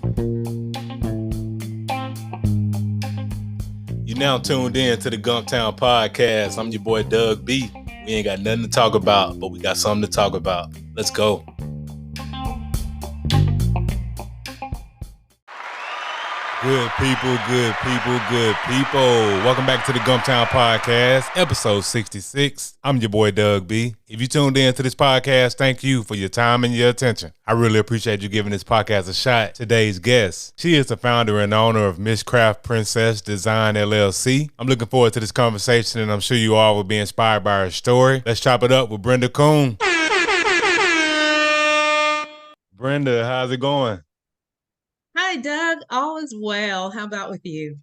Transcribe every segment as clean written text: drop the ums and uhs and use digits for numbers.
You now tuned in to the Gumptown Podcast. I'm your boy Doug B. We ain't got nothing to talk about, but we got something to talk about. Let's go. Good people. Welcome back to the Gumptown Podcast, episode 66. I'm your boy Doug B. If you tuned in to this podcast, thank you for your time and your attention. I really appreciate you giving this podcast a shot. Today's guest, she is the founder and owner of MsCraftprincess Designs, LLC. I'm looking forward to this conversation, and I'm sure you all will be inspired by her story. Let's chop it up with Brenda Coone. Brenda, how's it going? Hi, Doug. All is well. How about with you?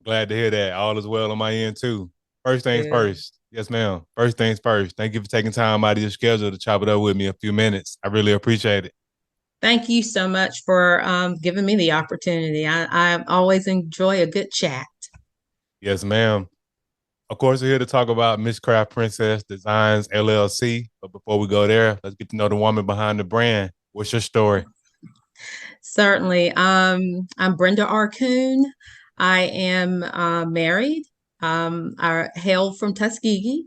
Glad to hear that. All is well on my end, too. First things Good. first. Yes, ma'am. First things first. Thank you for taking time out of your schedule to chop it up with me a few minutes. I really appreciate it. Thank you so much for giving me the opportunity. I always enjoy a good chat. Yes, ma'am. Of course, we're here to talk about MsCraftprincess Designs, LLC. But before we go there, let's get to know the woman behind the brand. What's your story? Certainly. I'm Brenda R. Coone. I am married. I hail from Tuskegee,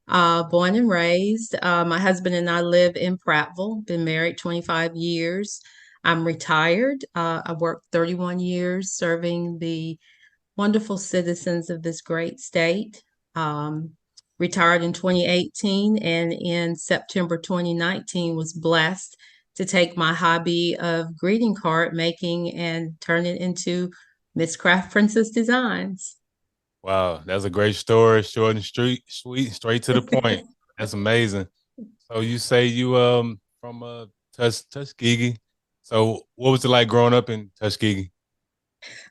born and raised. My husband and I live in Prattville, been married 25 years. I'm retired. I worked 31 years serving the wonderful citizens of this great state. Um, Retired in 2018, and in September 2019 was blessed to take my hobby of greeting card making and turn it into MsCraftprincess Designs. Wow, that's a great story. Short and sweet, straight to the point. That's amazing. So you say you from Tuskegee. So what was it like growing up in Tuskegee?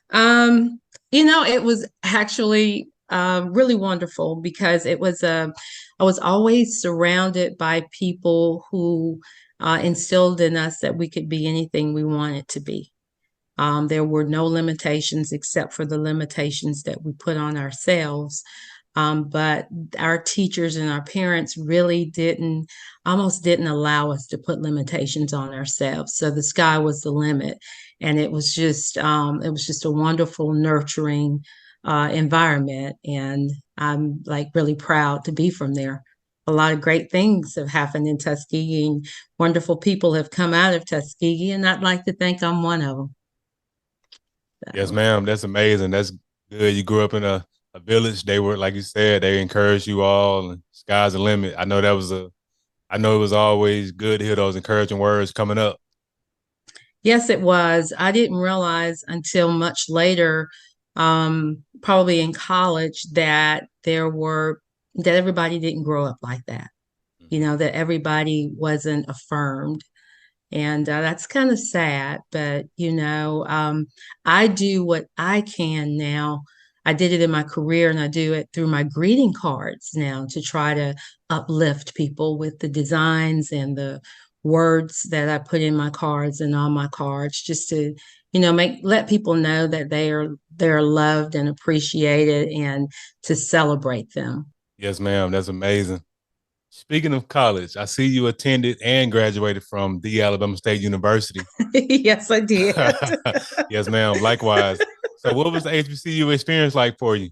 Um, it was actually really wonderful because I was always surrounded by people who instilled in us that we could be anything we wanted to be. There were no limitations except for the limitations that we put on ourselves. But our teachers and our parents really almost didn't allow us to put limitations on ourselves. So the sky was the limit, and it was just a wonderful, nurturing environment. And I'm like really proud to be from there. A lot of great things have happened in Tuskegee, and wonderful people have come out of Tuskegee, and I'd like to think I'm one of them. Yes, So. ma'am. That's amazing. That's good. You grew up in a village. They were, like you said, they encouraged you all, and sky's the limit. I know it was always good to hear those encouraging words coming up. Yes, it was. I didn't realize until much later, probably in college, that everybody didn't grow up like that. That everybody wasn't affirmed. And that's kind of sad, but I do what I can now. I did it in my career, and I do it through my greeting cards now to try to uplift people with the designs and the words that I put in my cards and on my cards, just to, let people know that they're loved and appreciated, and to celebrate them. Yes, ma'am. That's amazing. Speaking of college, I see you attended and graduated from the Alabama State University. Yes, I did. Yes, ma'am. Likewise. So, what was the HBCU experience like for you?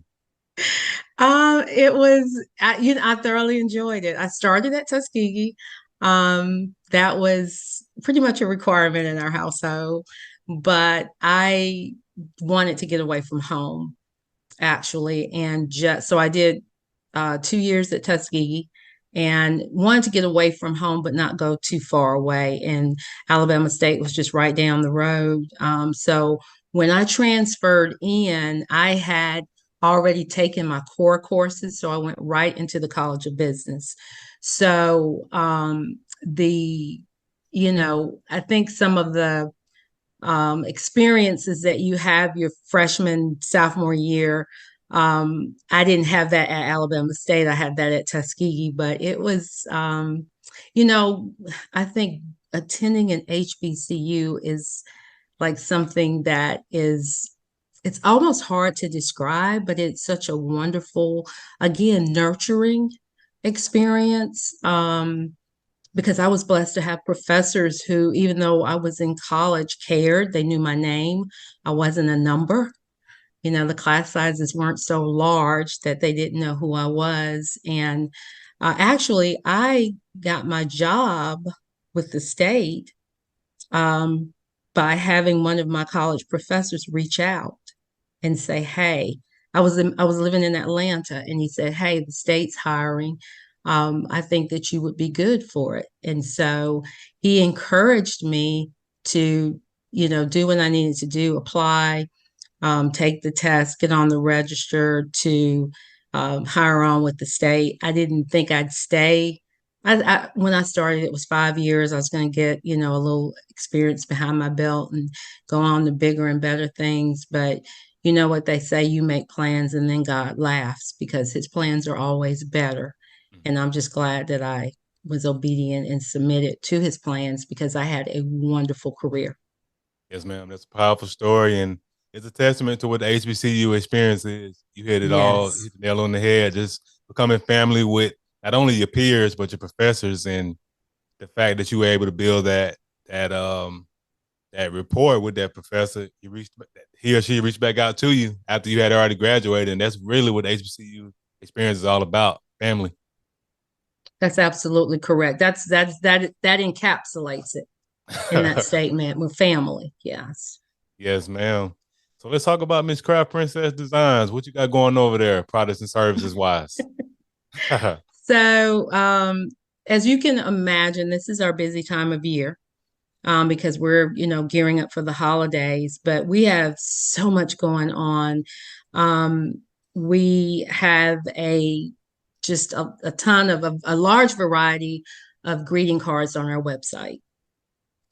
I thoroughly enjoyed it. I started at Tuskegee. That was pretty much a requirement in our household, but I wanted to get away from home actually, and just so I did 2 years at Tuskegee, and wanted to get away from home but not go too far away. And Alabama State was just right down the road. So when I transferred in, I had already taken my core courses, so I went right into the College of Business. So the I think some of the experiences that you have your freshman, sophomore year. I didn't have that at Alabama State. I had that at Tuskegee, but it was, you know, I think attending an HBCU is like something that it's almost hard to describe, but it's such a wonderful, again, nurturing experience. because I was blessed to have professors who, even though I was in college, cared. They knew my name. I wasn't a number. The class sizes weren't so large that they didn't know who I was. And actually, I got my job with the state um, by having one of my college professors reach out and say, "Hey," I was living in Atlanta, and he said, "Hey, the state's hiring. I think that you would be good for it." And so he encouraged me to, do what I needed to do, apply, take the test, get on the register to hire on with the state. I didn't think I'd stay. When I started, it was 5 years. I was going to get, a little experience behind my belt and go on to bigger and better things. But you know what they say, you make plans and then God laughs because his plans are always better. Mhm. And I'm just glad that I was obedient and submitted to his plans because I had a wonderful career. Yes, ma'am. That's a powerful story, and it's a testament to what the HBCU experience is. You hit it all, Yes, hit the nail on the head. Just becoming family with not only your peers but your professors, and the fact that you were able to build that that rapport with that professor. He or she reached back out to you after you had already graduated, and that's really what the HBCU experience is all about: family. that's absolutely correct. That encapsulates it in that statement. We're family. Yes. Yes, ma'am. So let's talk about Miss Craft Princess Designs. What you got going over there, products and services wise? So, as you can imagine, this is our busy time of year because we're, gearing up for the holidays, but we have so much going on. Um, we have just a ton of a large variety of greeting cards on our website.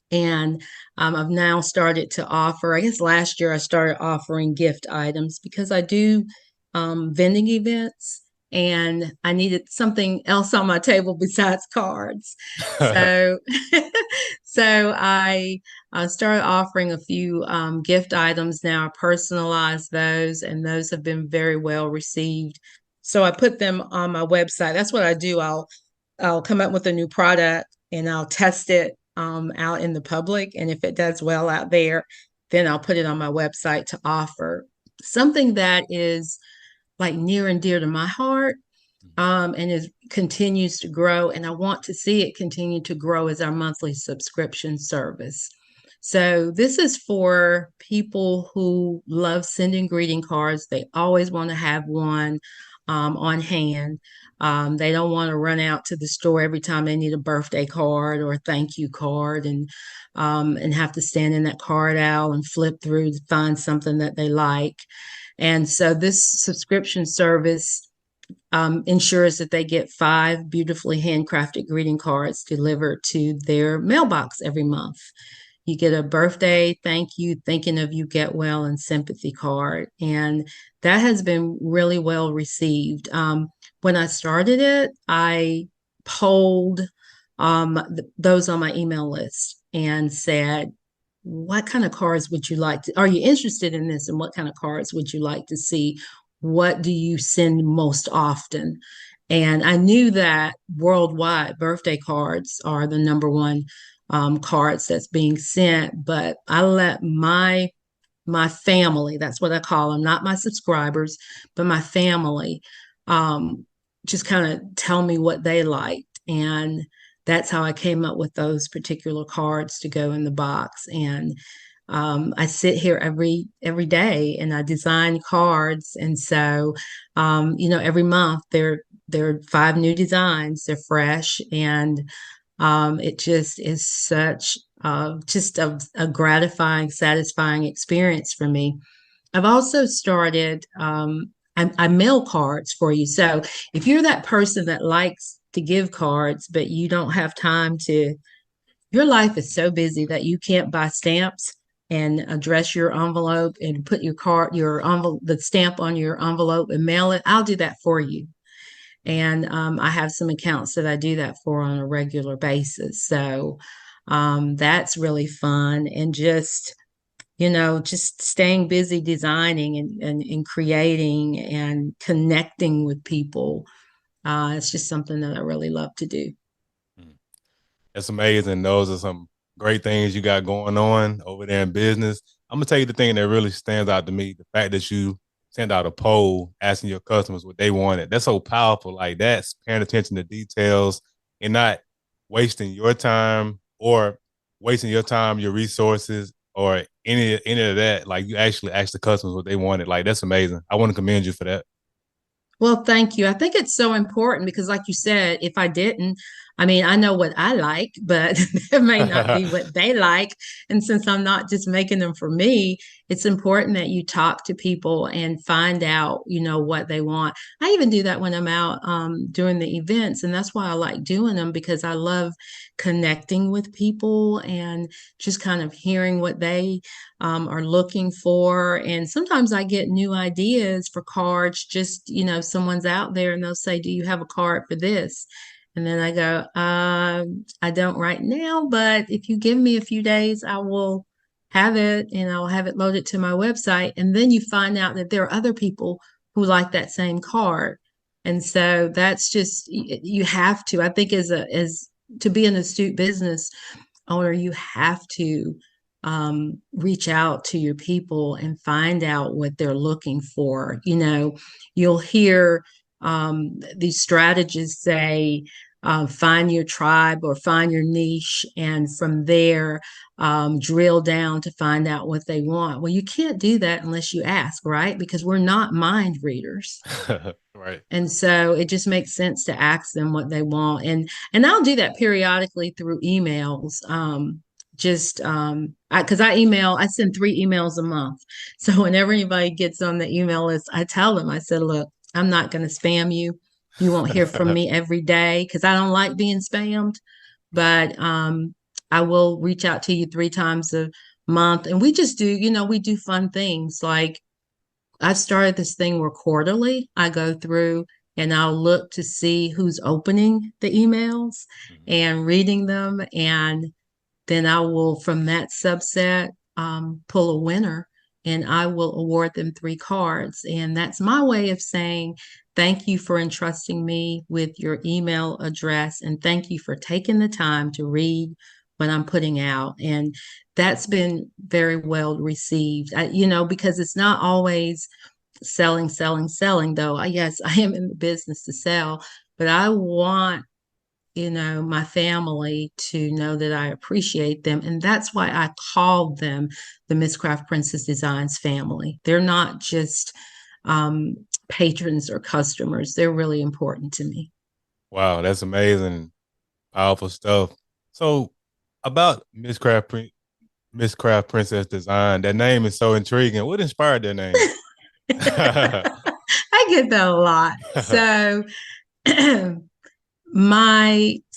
And I've now started to offer, I guess last year I started offering gift items because I do vending events and I needed something else on my table besides cards. So, so I started offering a few gift items now. I personalize those, and those have been very well received. So I put them on my website. That's what I do. I'll come up with a new product and I'll test it out in the public. And if it does well out there, then I'll put it on my website to offer something that is like near and dear to my heart and is continues to grow. And I want to see it continue to grow as our monthly subscription service. So this is for people who love sending greeting cards. They always want to have one on hand. They don't want to run out to the store every time they need a birthday card or a thank you card and have to stand in that card aisle and flip through to find something that they like. And so this subscription service ensures that they get 5 beautifully handcrafted greeting cards delivered to their mailbox every month. You get a birthday, thank you, thinking of you, get well, and sympathy card. And that has been really well received. When I started it, I polled those on my email list and said, what kind of cards would you like to, are you interested in this? And what kind of cards would you like to see? What do you send most often? And I knew that worldwide birthday cards are the number one cards that's being sent, but I let my family, that's what I call them, not my subscribers, but my family, um, just kind of tell me what they liked. And that's how I came up with those particular cards to go in the box. And I sit here every day and I design cards. And so, every month there are 5 new designs. They're fresh, and it just is such just a gratifying, satisfying experience for me. I've also started, I mail cards for you. So if you're that person that likes to give cards, but you don't have time to, your life is so busy that you can't buy stamps and address your envelope and put your envelope, the stamp on your envelope and mail it, I'll do that for you. And I have some accounts that I do that for on a regular basis. So that's really fun. And just staying busy designing and creating and connecting with people. It's just something that I really love to do. Mm. That's amazing. Those are some great things you got going on over there in business. I'm gonna tell you the thing that really stands out to me: the fact that you sent out a poll asking your customers what they wanted. That's so powerful. Like that's paying attention to details and not wasting your time or wasting your time, your resources, or any of that. Like you actually asked the customers what they wanted. Like that's amazing. I want to commend you for that. Well, thank you. I think it's so important because, like you said, if I didn't, I mean, I know what I like, but it may not be what they like. And since I'm not just making them for me, it's important that you talk to people and find out, what they want. I even do that when I'm out doing the events. And that's why I like doing them because I love connecting with people and just kind of hearing what they are looking for. And sometimes I get new ideas for cards, just, someone's out there and they'll say, "Do you have a card for this?" And then I go, I don't right now, but if you give me a few days, I will have it and I'll have it loaded to my website. And then you find out that there are other people who like that same card. And so that's just, you have to, I think as to be an astute business owner, you have to reach out to your people and find out what they're looking for. You'll hear these strategists say, find your tribe or find your niche, and from there, drill down to find out what they want. Well, you can't do that unless you ask, right? Because we're not mind readers. Right. And so it just makes sense to ask them what they want. And I'll do that periodically through emails. Just because I send 3 emails a month. So whenever anybody gets on the email list, I tell them, I said, look, I'm not going to spam you. You won't hear from me every day because I don't like being spammed, but I will reach out to you 3 times a month. And we just do, we do fun things like I started this thing where quarterly I go through and I'll look to see who's opening the emails and reading them. And then I will, from that subset, pull a winner and I will award them 3 cards. And that's my way of saying, thank you for entrusting me with your email address. And thank you for taking the time to read what I'm putting out. And that's been very well received, because it's not always selling, selling, selling, though. Yes, I am in the business to sell, but I want my family to know that I appreciate them. And that's why I called them the MsCraftprincess Designs family. They're not just patrons or customers. They're really important to me. Wow, that's amazing. Powerful stuff. So about Miss Craft Princess Design, that name is so intriguing. What inspired that name? I get that a lot. So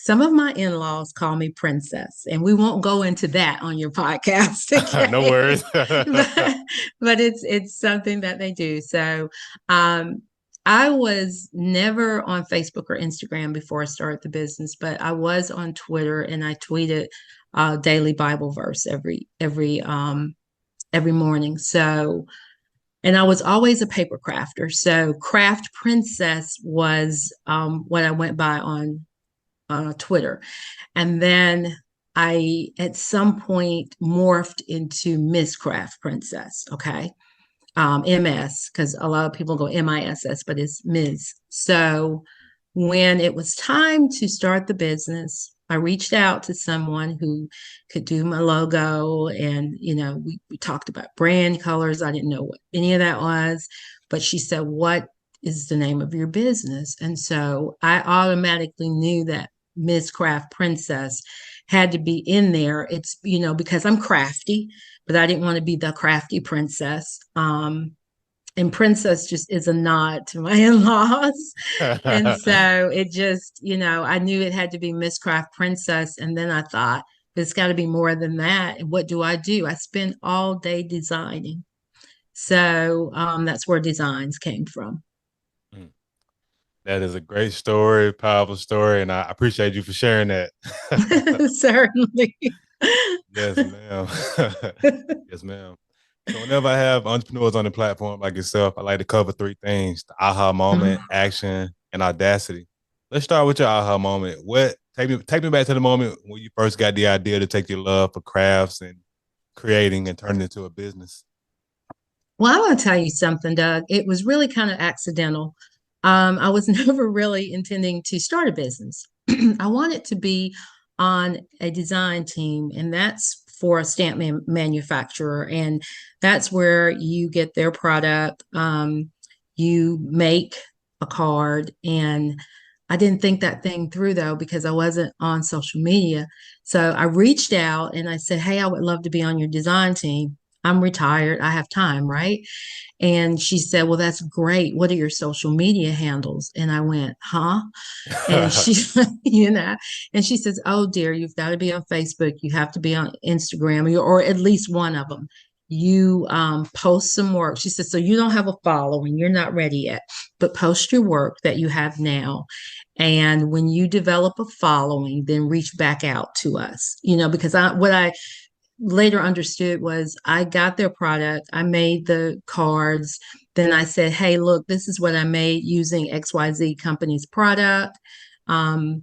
some of my in-laws call me princess, and we won't go into that on your podcast. Okay? No worries. but it's something that they do. So I was never on Facebook or Instagram before I started the business, but I was on Twitter and I tweeted daily Bible verse every morning. So, and I was always a paper crafter. So Craft Princess was what I went by on Twitter. And then I, at some point, morphed into Miss Craft Princess. Okay. MS, because a lot of people go MISS, but it's Ms. So when it was time to start the business, I reached out to someone who could do my logo. And, we talked about brand colors. I didn't know what any of that was, but she said, "What is the name of your business?" And so I automatically knew that Miss Craft Princess had to be in there. It's, because I'm crafty, but I didn't want to be the crafty princess. And princess just is a nod to my in-laws. And so it just, I knew it had to be Miss Craft Princess. And then I thought, it's got to be more than that. And what do? I spend all day designing. So that's where designs came from. That is a great story, powerful story, and I appreciate you for sharing that. Certainly. Yes, ma'am. Yes, ma'am. So whenever I have entrepreneurs on the platform like yourself, I like to cover 3 things: the aha moment, Mhm. action, and audacity. Let's start with your aha moment. What take me back to the moment when you first got the idea to take your love for crafts and creating and turn it into a business. Well, I want to tell you something, Doug. It was really kind of accidental. I was never really intending to start a business. I wanted to be on a design team, and that's for a stamp manufacturer. And that's where you get their product. You make a card. And I didn't think that thing through, though, because I wasn't on social media. So I reached out and I said, "Hey, I would love to be on your design team. I'm retired. I have time, right?" And she said, "Well, that's great. What are your social media handles?" And I went, "Huh?" And she, and she says, "Oh, dear, you've got to be on Facebook. You have to be on Instagram, or at least one of them. You post some work." She says, "So you don't have a following. You're not ready yet, but post your work that you have now. And when you develop a following, then reach back out to us, because what I later understood was I got their product, I made the cards, then I said, "Hey, look, this is what I made using XYZ company's product." Um,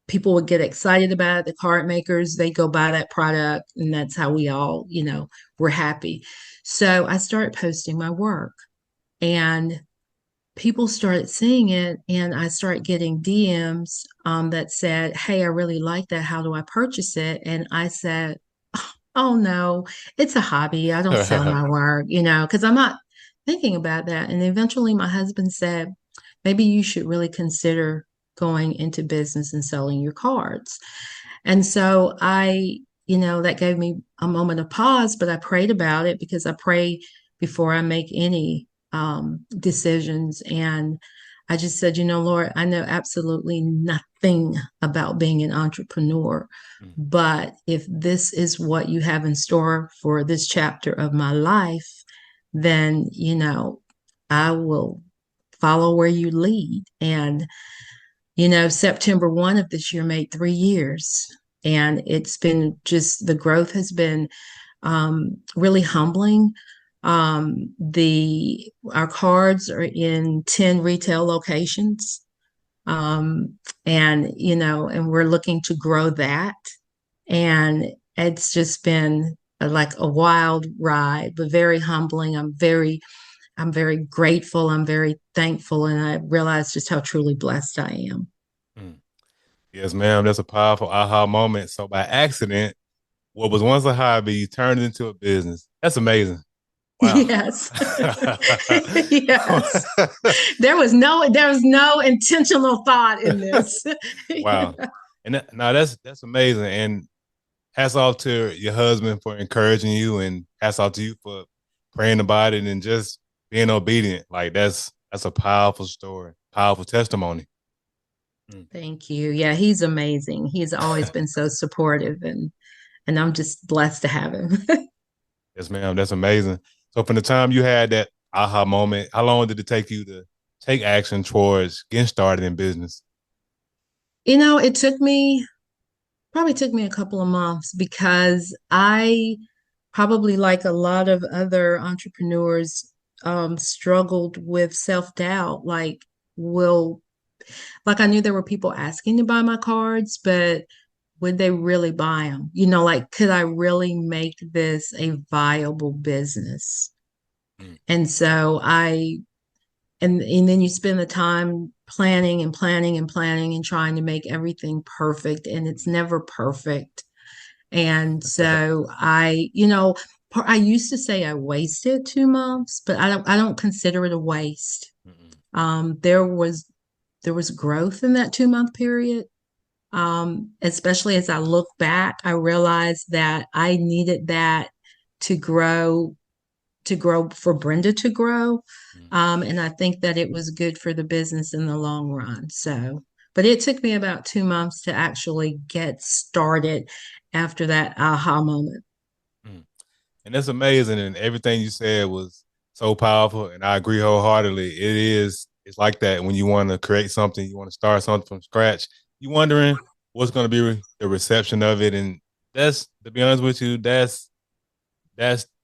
People would get excited about it. The card makers, they go buy that product, and that's how we all, were happy. So I started posting my work, and people started seeing it, and I started getting DMs that said, "Hey, I really like that. How do I purchase it?" And I said, "Oh no, it's a hobby. I don't sell my work, because I'm not thinking about that." And eventually my husband said, "Maybe you should really consider going into business and selling your cards." And so that gave me a moment of pause, but I prayed about it because I pray before I make any decisions. And I just said, "Lord, I know absolutely nothing about being an entrepreneur, but if this is what you have in store for this chapter of my life, then, I will follow where you lead." And, September 1 of this year made 3 years. And it's been just the growth has been really humbling. Our cards are in 10 retail locations. And we're looking to grow that. And it's just been like a wild ride, but very humbling. I'm very grateful. I'm very thankful. And I realize just how truly blessed I am. Mm. Yes, ma'am. That's a powerful aha moment. So by accident, what was once a hobby turned into a business. That's amazing. Wow. Yes. Yes. There was no intentional thought in this. Wow. And now that's amazing. And hats off to your husband for encouraging you, and hats off to you for praying about it and just being obedient. Like that's a powerful story, powerful testimony. Mm. Thank you. Yeah, he's amazing. He's always been so supportive, and I'm just blessed to have him. Yes, ma'am. That's amazing. So from the time you had that aha moment, how long did it take you to take action towards getting started in business? It probably took me a couple of months because I probably like a lot of other entrepreneurs struggled with self-doubt. Will I knew there were people asking to buy my cards, but would they really buy them? Could I really make this a viable business? Mm. And so and then you spend the time planning and planning and planning and trying to make everything perfect, and it's never perfect. And so I used to say I wasted 2 months, but I don't consider it a waste. Mm-mm. There was growth in that 2 month period. Especially as I look back, I realized that I needed that to grow for Brenda to grow. Mm. And I think that it was good for the business in the long run. So, but it took me about 2 months to actually get started after that aha moment. Mm. And that's amazing. And everything you said was so powerful. And I agree wholeheartedly. It's like that when you want to create something, you want to start something from scratch, you wondering what's going to be the reception of it. And that's, to be honest with you, that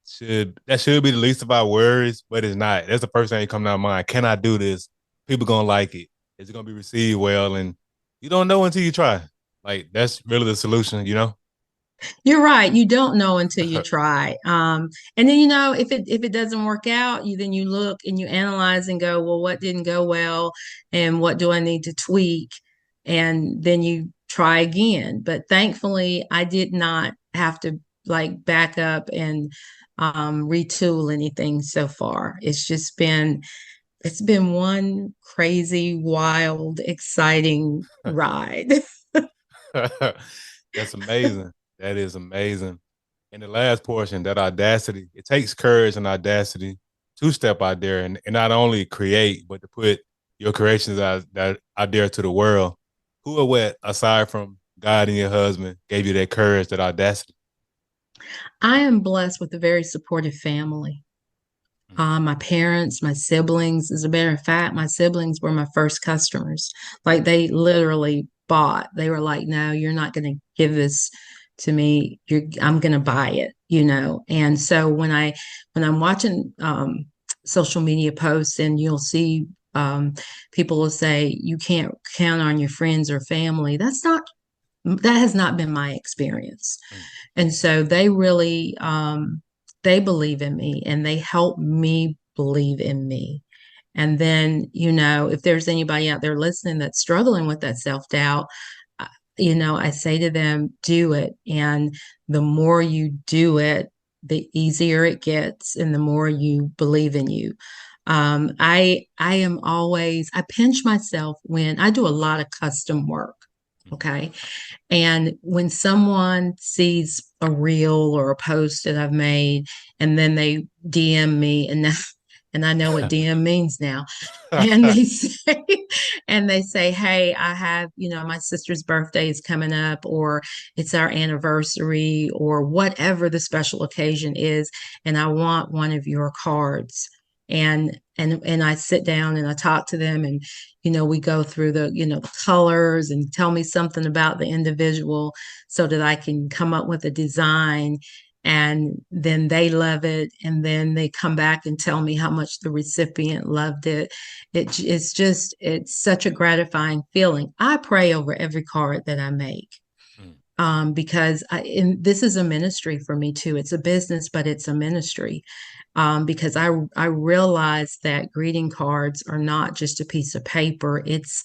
should be the least of our worries, but it's not. That's the first thing that comes to our mind. Can I do this? People gonna like it? Is it gonna be received well? And you don't know until you try. Like that's really the solution, you know? You're right. You don't know until you try. And then if it doesn't work out, you look and you analyze and go, well, what didn't go well, and what do I need to tweak, and then you try again. But thankfully, I did not have to like back up and retool anything so far. It's been one crazy, wild, exciting ride. That's amazing. That is amazing. And the last portion, that audacity, it takes courage and audacity to step out there and not only create, but to put your creations out there to the world. Who or what, aside from God and your husband, gave you that courage, that audacity? I am blessed with a very supportive family. My parents, my siblings. As a matter of fact, my siblings were my first customers. Like they literally bought. They were like, "No, you're not going to give this to me. I'm going to buy it." And so when I'm watching social media posts, and you'll see people will say, "You can't count on your friends or family." That has not been my experience. Mm. And so they believe in me, and they help me believe in me. And then, if there's anybody out there listening that's struggling with that self-doubt, I say to them, do it. And the more you do it, the easier it gets and the more you believe in you. I pinch myself when I do a lot of custom work. Okay. And when someone sees a reel or a post that I've made, and then they DM me, and I know what DM means now, and they say, "Hey, I have, my sister's birthday is coming up, or it's our anniversary, or whatever the special occasion is, and I want one of your cards." And I sit down and I talk to them, and we go through the colors, and tell me something about the individual so that I can come up with a design. And then they love it, and then they come back and tell me how much the recipient loved it. It's such a gratifying feeling. I pray over every card that I make, Mm. because and this is a ministry for me too. It's a business, but it's a ministry, because I realize that greeting cards are not just a piece of paper. It's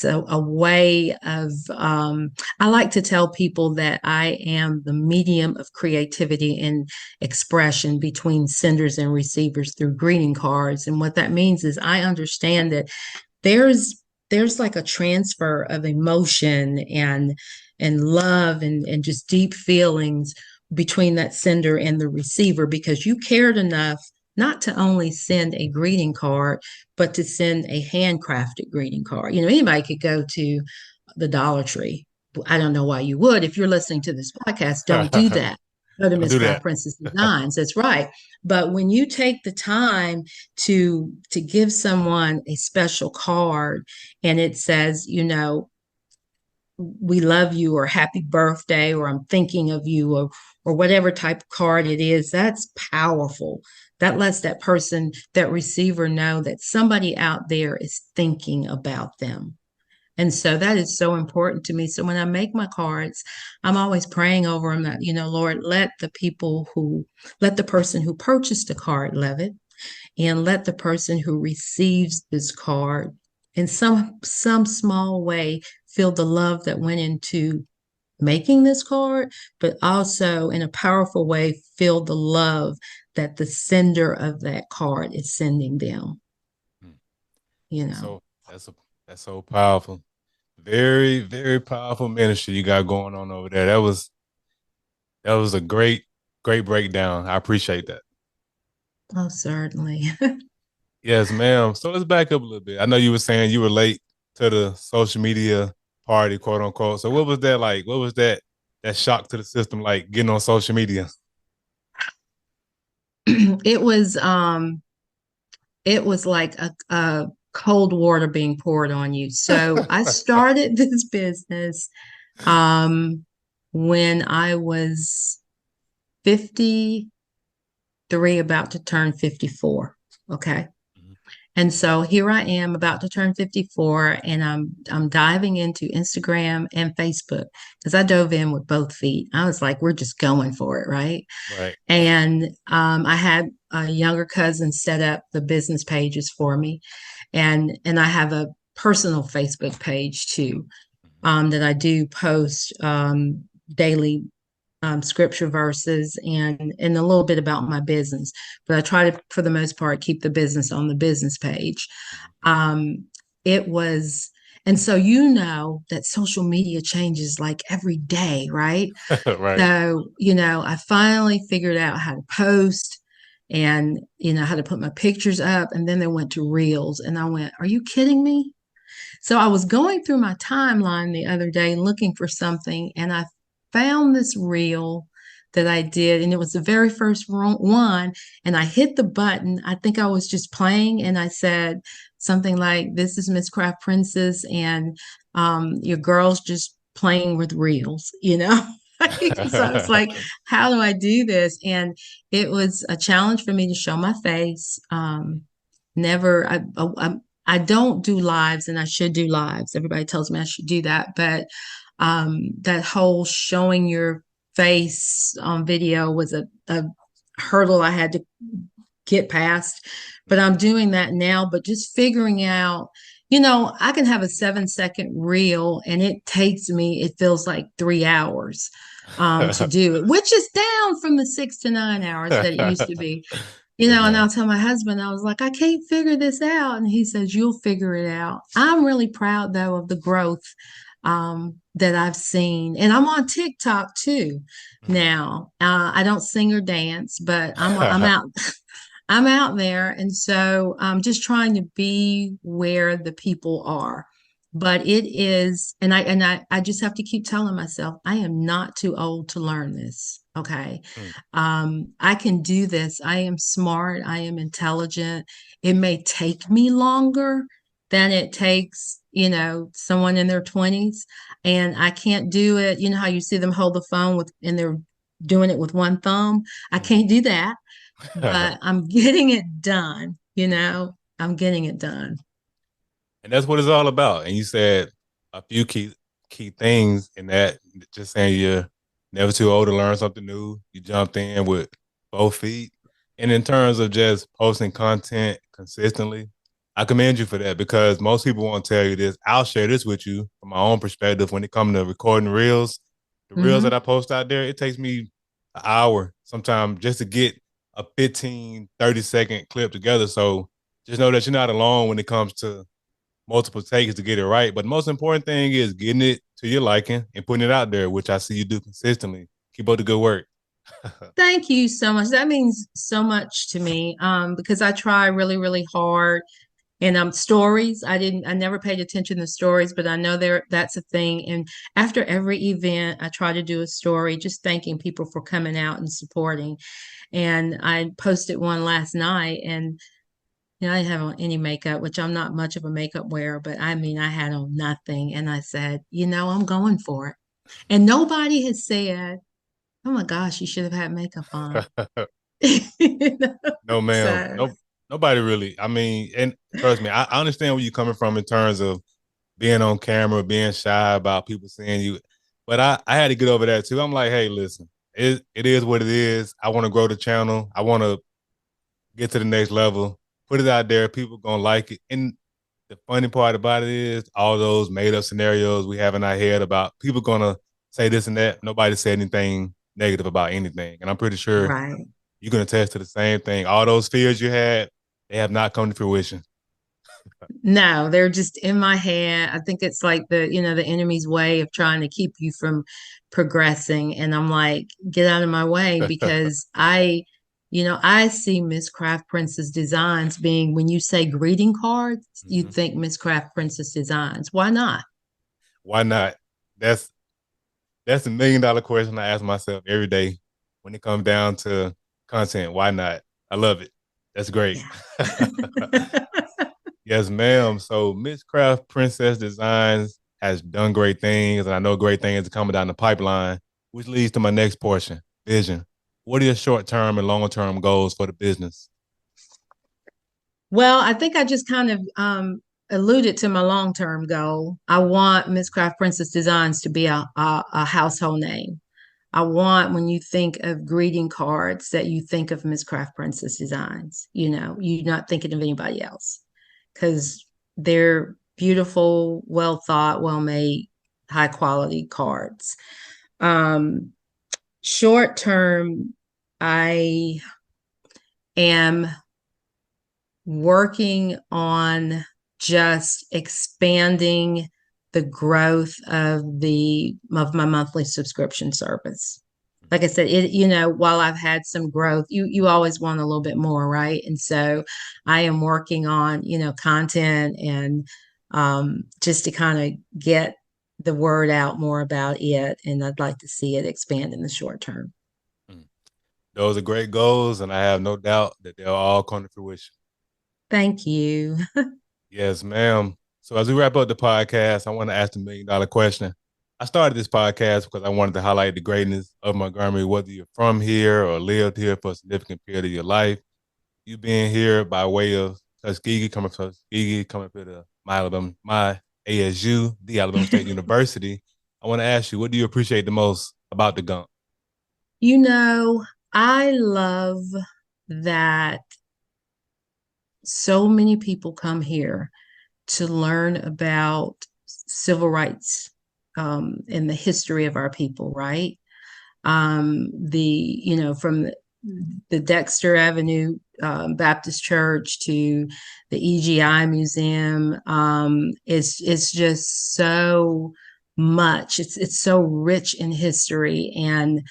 a way of, I like to tell people that I am the medium of creativity and expression between senders and receivers through greeting cards. And what that means is I understand that there's like a transfer of emotion and love and just deep feelings between that sender and the receiver, because you cared enough not to only send a greeting card, but to send a handcrafted greeting card. Anybody could go to the Dollar Tree. I don't know why you would. If you're listening to this podcast, don't do that. Go to Don't Miss do Craft that. Princess Designs. That's right. But when you take the time to give someone a special card, and it says, "We love you," or "Happy birthday," or "I'm thinking of you," or whatever type of card it is, that's powerful. That lets that person, that receiver, know that somebody out there is thinking about them. And so that is so important to me. So when I make my cards, I'm always praying over them that, Lord, let the person who purchased the card love it, and let the person who receives this card in some small way feel the love that went into making this card, but also in a powerful way feel the love that the sender of that card is sending them Mm. you That's know so that's so powerful. Very, very powerful ministry you got going on over there. That was a great breakdown. I appreciate that. Oh, certainly. Yes, ma'am. So let's back up a little bit. I know you were saying you were late to the social media party, quote unquote. So what was that like? What was that shock to the system like getting on social media? It was like a cold water being poured on you. So I started this business um when I was 53, about to turn 54. Okay. And so here I am about to turn 54 and I'm diving into Instagram and Facebook because I dove in with both feet. I was like, we're just going for it, right? Right. And I had a younger cousin set up the business pages for me, and I have a personal Facebook page too, that I do post daily scripture verses and a little bit about my business. But I try to, for the most part, keep the business on the business page. Um, it was, and so you know that social media changes like every day, right? Right. So, I finally figured out how to post and, how to put my pictures up. And then they went to reels. And I went, are you kidding me? So I was going through my timeline the other day looking for something, and I found this reel that I did, and it was the very first one. And I hit the button. I think I was just playing, and I said something like, "This is Miss Craft Princess, and your girl's just playing with reels." So it's like, how do I do this? And it was a challenge for me to show my face. Never, I don't do lives, and I should do lives. Everybody tells me I should do that, but that whole showing your face on video was a hurdle I had to get past. But I'm doing that now, but just figuring out, I can have a 7-second reel and it feels like 3 hours to do it, which is down from the 6 to 9 hours that it used to be. And Amen. I'll tell my husband, I was like, I can't figure this out. And he says, you'll figure it out. I'm really proud, though, of the growth that I've seen. And I'm on TikTok too now. I don't sing or dance, but I'm out. I'm out there. And so I'm just trying to be where the people are. But it is, and I just have to keep telling myself, I am not too old to learn this. Okay. Mm. I can do this. I am smart. I am intelligent. It may take me longer than it takes, someone in their 20s. And I can't do it. You know how you see them hold the phone and they're doing it with one thumb? I can't do that, but I'm getting it done. I'm getting it done. And that's what it's all about. And you said a few key things in that, just saying you're never too old to learn something new. You jumped in with both feet. And in terms of just posting content consistently, I commend you for that because most people won't tell you this. I'll share this with you from my own perspective when it comes to recording reels. The reels that I Hmm. post out there, it takes me an hour sometimes just to get a 15, 30-second clip together. So just know that you're not alone when it comes to multiple takes to get it right. But the most important thing is getting it to your liking and putting it out there, which I see you do consistently. Keep up the good work. Thank you so much. That means so much to me because I try really, really hard. And stories, I never paid attention to stories, but I know that's a thing. And after every event, I try to do a story, just thanking people for coming out and supporting. And I posted one last night, and I didn't have on any makeup, which I'm not much of a makeup wearer, but I mean, I had on nothing. And I said, I'm going for it. And nobody has said, oh my gosh, you should have had makeup on. You know? No, ma'am. So, No, nobody really. I mean, and trust me, I understand where you're coming from in terms of being on camera, being shy about people seeing you. But I had to get over that too. I'm like, hey, listen, it is what it is. I want to grow the channel. I want to get to the next level. Put it out there. People gonna like it. And the funny part about it is all those made up scenarios we have in our head about people gonna say this and that. Nobody said anything negative about anything. And I'm pretty sure right. you can attest to the same thing. All those fears you had, they have not come to fruition. No, they're just in my head. I think it's like the enemy's way of trying to keep you from progressing. And I'm like, get out of my way because I see Miss Craft Princess Designs being, when you say greeting cards, you Mhm. think Miss Craft Princess Designs. Why not? Why not? That's that's $1 million question I ask myself every day when it comes down to content. Why not? I love it. That's great. Yeah. Yes, ma'am. So Miss Craft Princess Designs has done great things, and I know great things are coming down the pipeline, which leads to my next portion, vision. What are your short-term and long-term goals for the business? Well, I think I just kind of alluded to my long-term goal. I want Miss Craft Princess Designs to be a household name. I want when you think of greeting cards that you think of Miss Craft Princess Designs. You're not thinking of anybody else because they're beautiful, well thought, well made, high quality cards. Um, Short term, I am working on just expanding the growth of my monthly subscription service. Like I said, while I've had some growth, you always want a little bit more, right? And so I am working on, content and just to kind of get the word out more about it. And I'd like to see it expand in the short term. Those are great goals, and I have no doubt that they'll all come to fruition. Thank you. Yes, ma'am. So as we wrap up the podcast, I want to ask the $1 million question. I started this podcast because I wanted to highlight the greatness of Montgomery, whether you're from here or lived here for a significant period of your life. You being here by way of Tuskegee, coming from Tuskegee, coming up to my ASU, the Alabama State University. I want to ask you, what do you appreciate the most about the Gump? I love that so many people come here to learn about civil rights and the history of our people, right? From the Dexter Avenue Baptist Church to the EGI Museum, it's just so much. It's so rich in history, and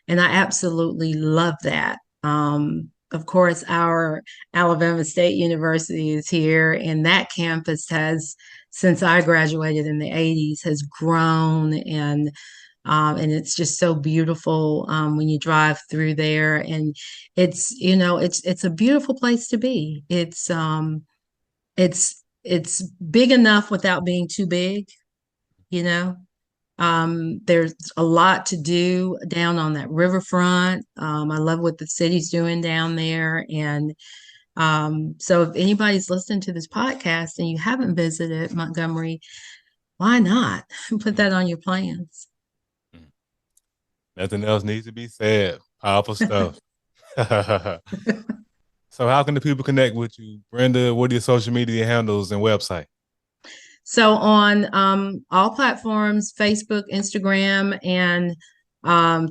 I absolutely love that. Of course, our Alabama State University is here, and that campus has, since I graduated in the 80s, has grown and it's just so beautiful when you drive through there, and it's a beautiful place to be. It's big enough without being too big, you know. There's a lot to do down on that riverfront. I love what the city's doing down there. And so if anybody's listening to this podcast and you haven't visited Montgomery, why not put that on your plans? Nothing else needs to be said. Powerful stuff. So how can the people connect with you? Brenda, what are your social media handles and website? So on all platforms, Facebook, Instagram, and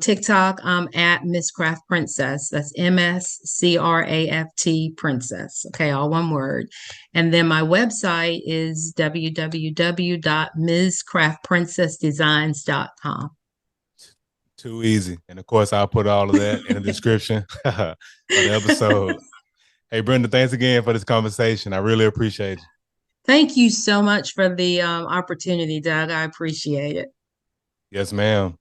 TikTok, I'm at Miss Craft Princess. That's MsCraft Princess. Okay, all one word. And then my website is www.mscraftprincessdesigns.com. Too easy. And of course, I'll put all of that in the description for the episode. Hey, Brenda, thanks again for this conversation. I really appreciate it. Thank you so much for the opportunity, Doug. I appreciate it. Yes, ma'am.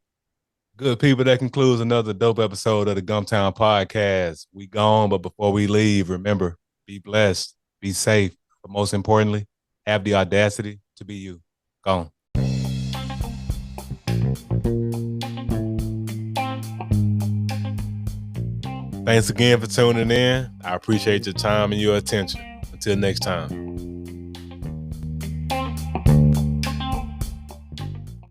Good people, that concludes another dope episode of the Gumptown Podcast. We gone, but before we leave, remember, be blessed, be safe, but most importantly, have the audacity to be you. Gone. Thanks again for tuning in. I appreciate your time and your attention. Until next time.